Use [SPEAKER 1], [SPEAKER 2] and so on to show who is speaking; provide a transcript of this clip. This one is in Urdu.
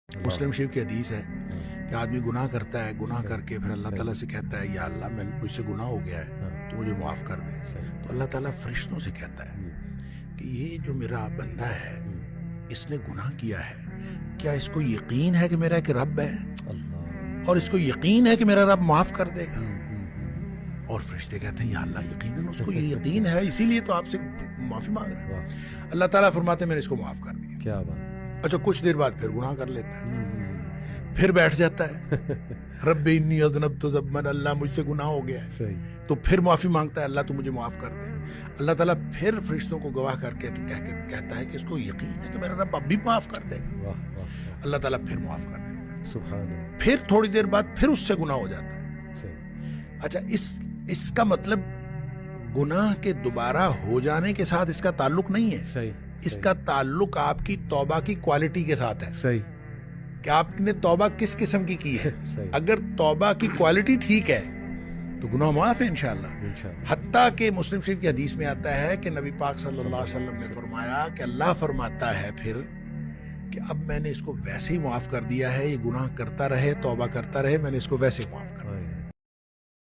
[SPEAKER 1] مسلم شریف کی حدیث ہے کہ آدمی گناہ کرتا ہے، گناہ کر کے پھر اللہ تعالیٰ سے کہتا ہے یا اللہ مجھ سے گناہ ہو گیا ہے تو مجھے معاف کر دے، تو اللہ تعالیٰ فرشتوں سے کہتا ہے کہ یہ جو میرا بندہ ہے اس نے گناہ کیا ہے، کیا اس کو یقین ہے کہ میرا ایک رب ہے اور اس کو یقین ہے کہ میرا رب معاف کر دے گا؟ اور فرشتے کہتے ہیں یا اللہ یقیناً اس کو یہ یقین ہے، اسی لیے تو آپ سے معافی مانگ رہے ہیں۔ اللہ تعالیٰ فرماتے ہیں میں نے اس کو معاف کر دیا۔
[SPEAKER 2] کیا بات۔
[SPEAKER 1] اچھا کچھ دیر بعد پھر گناہ کر لیتا ہے، پھر بیٹھ جاتا ہے رب انی اذنبت ذنبا، اللہ مجھ سے گناہ ہو گیا ہے، تو پھر معافی مانگتا ہے اللہ تو مجھے معاف کر دے۔ اللہ تعالیٰ پھر فرشتوں کو گواہ کر کے کہتا ہے کہ اس کو یقین ہے کہ میرا رب اب بھی معاف کر دے گا۔ اللہ تعالیٰ پھر معاف کر دے گا،
[SPEAKER 2] سبحان اللہ۔
[SPEAKER 1] پھر تھوڑی دیر بعد پھر اس سے گناہ ہو جاتا ہے۔ اچھا اس کا مطلب گناہ کے دوبارہ ہو جانے کے ساتھ اس کا تعلق نہیں ہے، اس کا تعلق آپ کی توبہ کی کوالٹی کے ساتھ ہے،
[SPEAKER 2] صحیح،
[SPEAKER 1] کہ آپ نے توبہ کس قسم کی ہے۔ اگر توبہ کی کوالٹی ٹھیک ہے تو گناہ معاف ہے انشاءاللہ۔ حتیٰ کہ مسلم شریف کی حدیث میں آتا ہے کہ نبی پاک صلی اللہ علیہ وسلم نے فرمایا کہ اللہ فرماتا ہے پھر کہ اب میں نے اس کو ویسے ہی معاف کر دیا ہے، یہ گناہ کرتا رہے، توبہ کرتا رہے، میں نے اس کو ویسے معاف کر دیا۔